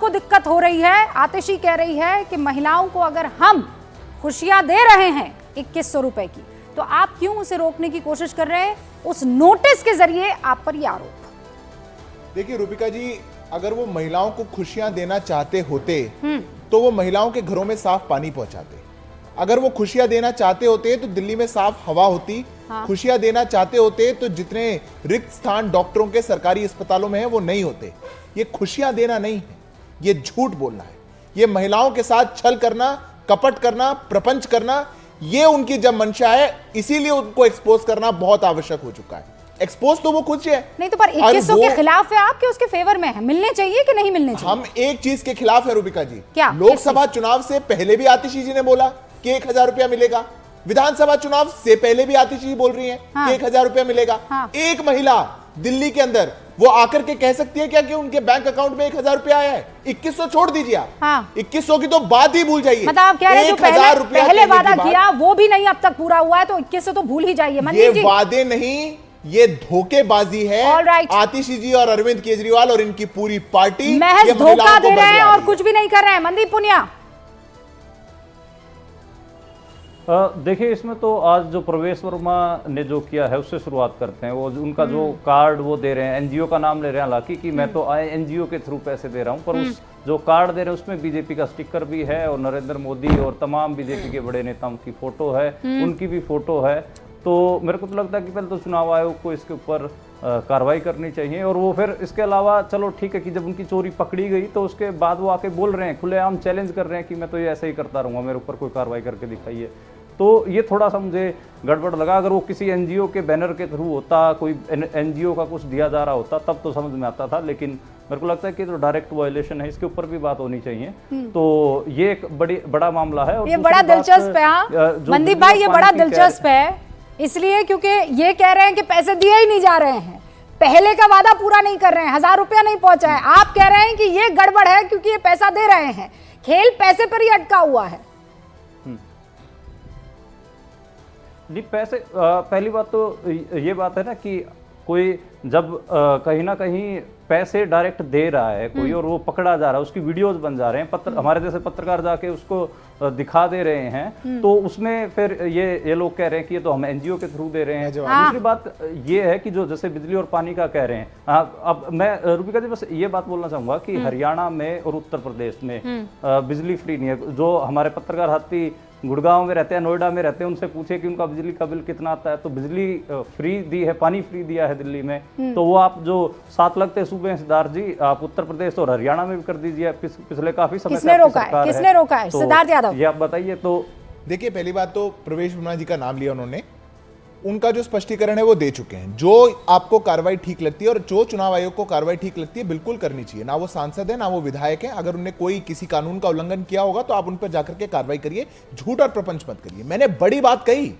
को दिक्कत हो रही है। आतिशी कह रही है कि महिलाओं को अगर हम खुशियां दे रहे हैं 2100 रुपए की, तो आप क्यों उसे रोकने की कोशिश कर रहे हैं? उस नोटिस के जरिए आप पर यह आरोप। देखिए रूबिका जी, अगर वो महिलाओं को खुशियां देना चाहते होते तो वो महिलाओं के घरों में साफ पानी पहुंचाते। अगर वो खुशियां देना चाहते होते तो दिल्ली में साफ हवा होती। हाँ। खुशियां देना चाहते होते तो जितने रिक्त स्थान डॉक्टरों के सरकारी अस्पतालों में है वो नहीं होते। ये खुशियां देना नहीं है, ये झूठ बोलना है, ये महिलाओं के साथ छल करना, कपट करना, प्रपंच करना, ये उनकी जब मंशा है, इसीलिए उनको एक्सपोज करना बहुत आवश्यक हो चुका है। एक्सपोज तो वो खुद से है। नहीं तो पर 2100 के खिलाफ है आपके, उसके फेवर में है? मिलने चाहिए कि नहीं मिलने चाहिए? हम एक चीज के खिलाफ है रूबिका जी। क्या? लोकसभा चुनाव से पहले भी आतिशी जी ने बोला कि 1000 रुपया मिलेगा। विधानसभा चुनाव से पहले भी आतिशी जी बोल रही हैं कि 1000 रुपया मिलेगा। एक महिला दिल्ली के अंदर वो आकर के कह सकती है क्या कि उनके बैंक अकाउंट में 1000 रुपया आया है? 2100 छोड़ दीजिए आप। 2100 की तो बात ही भूल जाइए। मतलब आप कह रहे हैं जो पहले वादा किया वो भी नहीं अब तक पूरा हुआ है, तो 2100 तो भूल ही जाइए। ये वादे नहीं, ये धोखेबाजी है। आतिशी जी और अरविंद केजरीवाल और इनकी पूरी पार्टी महज धोखा दे रहे हैं और कुछ भी नहीं कर रहे हैं। मनदीप पुनिया, देखिए, इसमें तो आज जो प्रवेश वर्मा ने जो किया है उससे शुरुआत करते हैं। वो उनका जो कार्ड वो दे रहे हैं, एनजीओ का नाम ले रहे हैं, हालांकि कि मैं तो एनजीओ के थ्रू पैसे दे रहा हूं, पर उस जो कार्ड दे रहे हैं उसमें बीजेपी का स्टिकर भी है और नरेंद्र मोदी और तमाम बीजेपी के बड़े नेताओं की फोटो है, उनकी भी फोटो है। तो मेरे को तो लगता है कि पहले तो चुनाव आयोग को इसके ऊपर कार्रवाई करनी चाहिए। और वो फिर इसके अलावा चलो ठीक है कि जब उनकी चोरी पकड़ी गई तो उसके बाद वो आके बोल रहे हैं, खुलेआम चैलेंज कर रहे हैं कि मैं तो ये ऐसे ही करता रहूंगा, मेरे ऊपर कोई कार्रवाई करके दिखाइए। तो ये थोड़ा सा मुझे गड़बड़ लगा। अगर वो किसी एनजीओ के बैनर के थ्रू होता, कोई एनजीओ का कुछ दिया जा रहा होता, तब तो समझ में आता था, लेकिन मेरे को लगता है कि तो डायरेक्ट वायलेशन है, इसके ऊपर भी बात होनी चाहिए। तो ये एक बड़ा मामला है। और ये बड़ा दिलचस्प है मनदीप भाई, ये बड़ा दिलचस्प है इसलिए क्योंकि ये कह रहे हैं कि पैसे दिए ही नहीं जा रहे हैं, पहले का वादा पूरा नहीं कर रहे हैं, 1000 रुपया नहीं पहुंचा है। आप कह रहे हैं कि ये गड़बड़ है क्योंकि ये पैसा दे रहे हैं, खेल पैसे पर ही अटका हुआ है। नहीं, पैसे पहली बात तो ये बात है ना कि कोई जब कहीं ना कहीं पैसे डायरेक्ट दे रहा है कोई और वो पकड़ा जा रहा है, उसकी वीडियोस बन जा रहे हैं, हमारे जैसे पत्रकार जाके उसको दिखा दे रहे हैं, तो उसमें फिर ये लोग कह रहे हैं कि ये तो हम एनजीओ के थ्रू दे रहे हैं। दूसरी बात ये है कि जो जैसे बिजली और पानी का कह रहे हैं, अब मैं रूबिका जी बस ये बात बोलना चाहूंगा कि हरियाणा में और उत्तर प्रदेश में बिजली फ्री नहीं है। जो हमारे पत्रकार साथी गुड़गांव में रहते हैं, नोएडा में रहते हैं, उनसे पूछे कि उनका बिजली का बिल कितना आता है, तो बिजली फ्री दी है, पानी फ्री दिया है दिल्ली में। तो वो आप जो 7 लगते सूबे हैं सिद्धार्थ जी, आप उत्तर प्रदेश और हरियाणा में भी कर दीजिए। पिछले काफी समय किसने रोका है? सिद्धार्थ यादव, ये आप बताइए। तो देखिए, पहली बात तो प्रवेश वर्मा जी का नाम लिया उन्होंने, उनका जो स्पष्टीकरण है वो दे चुके हैं। जो आपको कार्रवाई ठीक लगती है और जो चुनाव आयोग को कार्रवाई ठीक लगती है बिल्कुल करनी चाहिए। ना वो सांसद है ना वो विधायक है। अगर उन्होंने कोई किसी कानून का उल्लंघन किया होगा तो आप उन पर जाकर के कार्रवाई करिए, झूठ और प्रपंच मत करिए। मैंने बड़ी बात कही,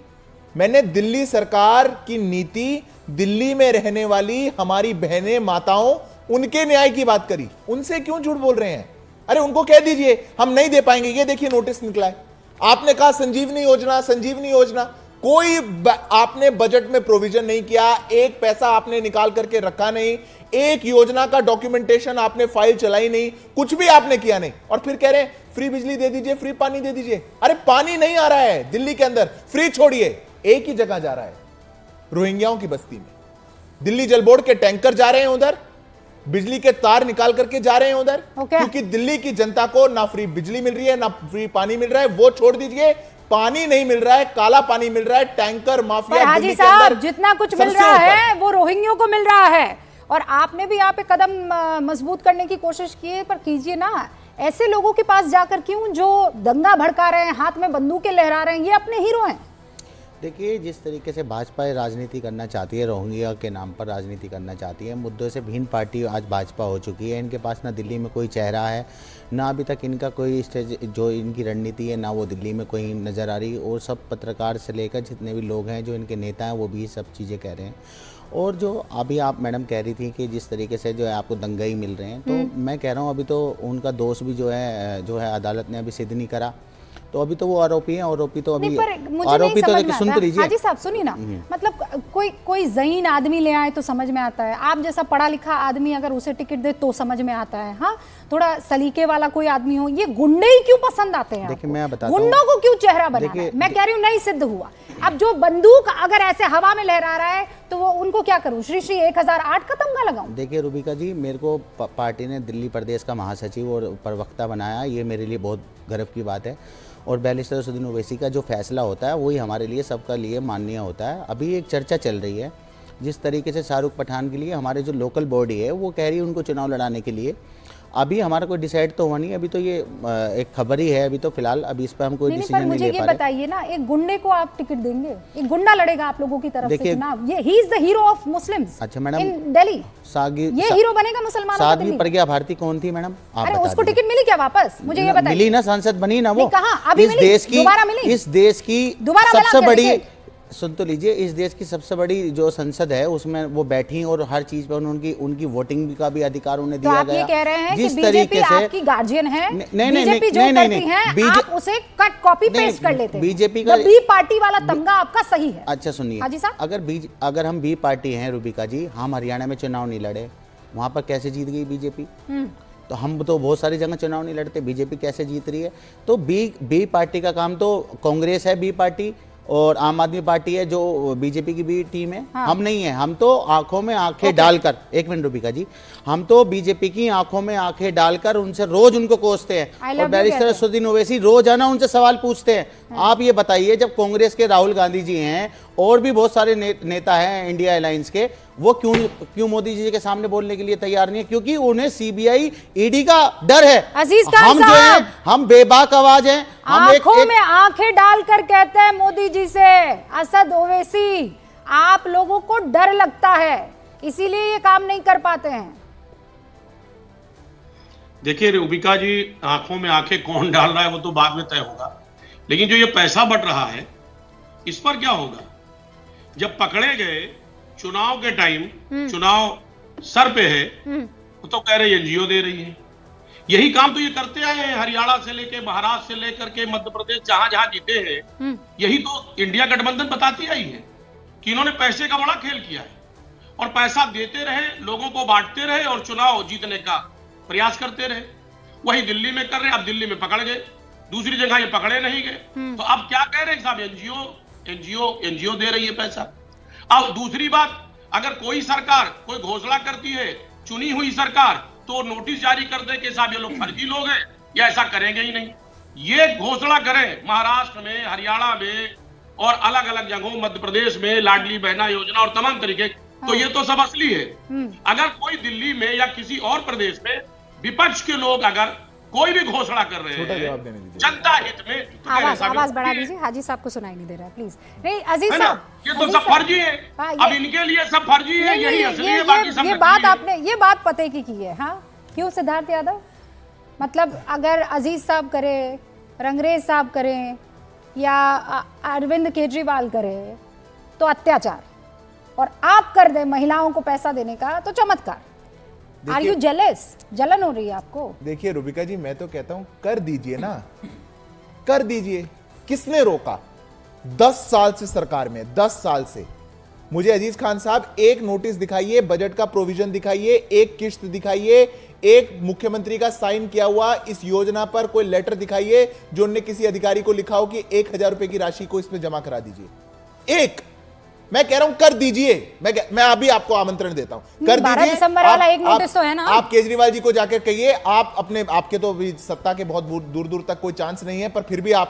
मैंने दिल्ली सरकार की नीति, दिल्ली में रहने वाली हमारी बहनें, माताओं, उनके न्याय की बात करी। उनसे क्यों झूठ बोल रहे हैं? अरे उनको कह दीजिए हम नहीं दे पाएंगे, ये देखिए नोटिस निकला है। आपने कहा संजीवनी योजना, कोई आपने बजट में प्रोविजन नहीं किया, एक पैसा आपने निकाल करके रखा नहीं, एक योजना का डॉक्यूमेंटेशन आपने फाइल चलाई नहीं, कुछ भी आपने किया नहीं, और फिर कह रहे हैं फ्री बिजली दे दीजिए, फ्री पानी दे दीजिए। अरे पानी नहीं आ रहा है दिल्ली के अंदर, फ्री छोड़िए, एक ही जगह जा रहा है, रोहिंग्याओं की बस्ती में। दिल्ली जल बोर्ड के टैंकर जा रहे हैं उधर, बिजली के तार निकाल करके जा रहे हैं उधर, क्योंकि दिल्ली की जनता को ना फ्री बिजली मिल रही है ना फ्री पानी मिल रहा है। वो छोड़ दीजिए, पानी नहीं मिल रहा है, काला पानी मिल रहा है, टैंकर माफिया हाजी साहब जितना कुछ मिल रहा है वो रोहिंग्यों को मिल रहा है। और आपने भी यहाँ पे कदम मजबूत करने की कोशिश की है, पर कीजिए ना, ऐसे लोगों के पास जाकर क्यों जो दंगा भड़का रहे हैं, हाथ में बंदूकें लहरा रहे हैं, ये अपने हीरो हैं। देखिए, जिस तरीके से भाजपा राजनीति करना चाहती है, रोहिंग्या के नाम पर राजनीति करना चाहती है, मुद्दों से भिन्न पार्टी आज भाजपा हो चुकी है। इनके पास ना दिल्ली में कोई चेहरा है, ना अभी तक इनका कोई स्टेज जो इनकी रणनीति है, ना वो दिल्ली में कोई नज़र आ रही। और सब पत्रकार से लेकर जितने भी लोग हैं जो इनके नेता हैं वो भी सब चीज़ें कह रहे हैं। और जो अभी आप मैडम कह रही थी कि जिस तरीके से जो है आपको दंगाई मिल रहे हैं, तो मैं कह रहा हूँ अभी तो उनका दोष भी जो है अदालत ने अभी सिद्ध नहीं करा, तो अभी तो वो आरोपी हैं। आरोपी तो अभी आरोपी तो सुन तो लीजिए। हाजी साहब सुनिए ना, मतलब कोई जहीन आदमी ले आए तो समझ में आता है, आप जैसा पढ़ा लिखा आदमी अगर उसे टिकट दे तो समझ में आता है। हाँ, थोड़ा सलीके वाला कोई आदमी हो, ये गुंडे ही क्यों पसंद आते हैं? देखिए मैं बताता हूं, गुंडों को क्यों चेहरा बनाना है? मैं कह रही हूँ नहीं सिद्ध हुआ। अब जो बंदूक अगर ऐसे हवा में लहरा रहा है तो वो उनको क्या करूं? श्री 1008 का तमगा लगाऊं? देखिए रूबिका जी, मेरे को पार्टी ने दिल्ली प्रदेश का महासचिव और प्रवक्ता बनाया, ये मेरे लिए बहुत गर्व की बात है। और बैरिस्टर असदुद्दीन ओवैसी का जो फैसला होता है वही हमारे लिए सबका लिए माननीय होता है। अभी एक चर्चा चल रही है जिस तरीके से शाहरुख पठान के लिए हमारे जो लोकल बॉडी है वो कह रही है उनको चुनाव लड़ाने के लिए। अभी हमारा कोई डिसाइड तो हुआ नहीं, अभी तो ये एक खबर ही है अभी तो फिलहाल, अभी इस पर हम कोई डिसीजन नहीं ले पा रहे। मुझे ये बताइए ना, एक गुंडे को आप टिकट देंगे? एक गुंडा लड़ेगा आप लोगों की तरफ से चुनाव, ये he is the hero of Muslims. अच्छा मैडम, इन दिल्ली ये हीरो बनेगा मुसलमानों का? साध्वी प्रज्ञा भारती कौन थी मैडम? अरे उसको टिकट मिली क्या वापस? मुझे ये बताइए। मिली ना, सांसद बनी ना वो। कहाँ अभी मिली? दोबारा मिली? इस देश की सबसे बड़ी, सुन तो लीजिए, इस देश की सबसे बड़ी जो संसद है उसमें वो बैठी और हर चीज पर उनकी वोटिंग का भी अधिकार उन्हें दिया गया। तो आप ये कह रहे हैं जिस कि बीजेपी आपकी गार्जियन है? बीजेपी जो करती है आप उसे कट कॉपी पेस्ट कर लेते हैं। बीजेपी का बी पार्टी वाला तमगा आपका सही है। अच्छा सुनिए, अगर हम बी पार्टी हैं रूबिका जी, हम हरियाणा में चुनाव नहीं लड़े, वहां पर कैसे जीत गई बीजेपी? तो हम तो बहुत सारी जगह चुनाव नहीं लड़ते, बीजेपी कैसे जीत रही है? तो बी पार्टी का काम तो कांग्रेस है, बी पार्टी, और आम आदमी पार्टी है जो बीजेपी की भी टीम है। हाँ। हम नहीं है, हम तो आंखों में आंखें डालकर, एक मिनट रूबिका जी, हम तो बीजेपी की आंखों में आंखें डालकर उनसे रोज उनको कोसते हैं और बैरिस्टर असदुद्दीन ओवैसी रोज आना उनसे सवाल पूछते हैं। हाँ। आप ये बताइए, जब कांग्रेस के राहुल गांधी जी हैं और भी बहुत सारे नेता हैं इंडिया अलायंस के, वो क्यों मोदी जी के सामने बोलने के लिए तैयार नहीं है? क्योंकि उन्हें सीबीआई ईडी का डर है। हम जो है हम बेबाक आवाज हैं, हम आंखों में आंखें डालकर कहते हैं मोदी जी से, असद ओवैसी आप लोगों को डर लगता है इसीलिए ये काम नहीं कर पाते हैं। देखिए रूबिका जी, आंखों में आंखें कौन डाल रहा है वो तो बाद में तय होगा, लेकिन जो ये पैसा बट रहा है इस पर क्या होगा? जब पकड़े गए चुनाव के टाइम, चुनाव सर पे है, तो कह रहे एनजीओ दे रही है। यही काम तो ये करते आए हैं, हरियाणा से लेके महाराष्ट्र से लेकर के मध्य प्रदेश, जहां जहां जीते हैं, यही तो इंडिया गठबंधन बताती आई है कि इन्होंने पैसे का बड़ा खेल किया है और पैसा देते रहे, लोगों को बांटते रहे और चुनाव जीतने का प्रयास करते रहे। वही दिल्ली में कर रहे, अब दिल्ली में पकड़ गए, दूसरी जगह ये पकड़े नहीं गए, तो अब क्या कह रहे हैं साहब? एनजीओ दे रही है पैसा। अब दूसरी बात, अगर कोई सरकार कोई घोषणा करती है, चुनी हुई सरकार, तो नोटिस जारी कर दे कि साहब ये लोग फर्जी लोग हैं, या ऐसा करेंगे ही नहीं। ये घोषणा करें महाराष्ट्र में, हरियाणा में और अलग अलग जगहों, मध्य प्रदेश में लाडली बहना योजना और तमाम तरीके, तो ये तो सब असली है। अगर कोई दिल्ली में या किसी और प्रदेश में विपक्ष के लोग अगर कोई भी घोषणा कर रहे हैं जनता हित में, तो आवाज बढ़ा दीजिए, हाजी साहब को सुनाई नहीं दे रहा है, प्लीज। नहीं अजीज साहब, ये तो सब फर्जी है। अब इनके लिए सब फर्जी है, यही असली है, बाकी सब आपने ये बात पते की है। हाँ, क्यों सिद्धार्थ यादव? मतलब अगर अजीज साहब करे, रंगरेज साहब करें या अरविंद केजरीवाल करे तो अत्याचार, और आप कर दे महिलाओं को पैसा देने का तो चमत्कार। Are you jealous? जलन हो रही है आपको? देखिए रूबिका जी, मैं तो कहता हूं कर दीजिए ना, कर दीजिए। किसने रोका? 10 साल से सरकार में, 10 साल से। मुझे अजीज खान साहब एक नोटिस दिखाइए, बजट का प्रोविजन दिखाइए, एक किश्त दिखाइए, एक मुख्यमंत्री का साइन किया हुआ इस योजना पर कोई लेटर दिखाइए जो उन्होंने किसी अधिकारी को लिखा हो कि 1000 रुपए की राशि को इसमें जमा करा दीजिए। एक, मैं कह रहा हूं कर दीजिए। मैं अभी आपको आमंत्रण देता हूं, कर दीजिए। 12 दिसंबर वाला एक नोटिस तो है ना। आप केजरीवाल जी को जाकर कहिए, आप अपने, आपके तो सत्ता के बहुत दूर दूर तक कोई चांस नहीं है, पर फिर भी आप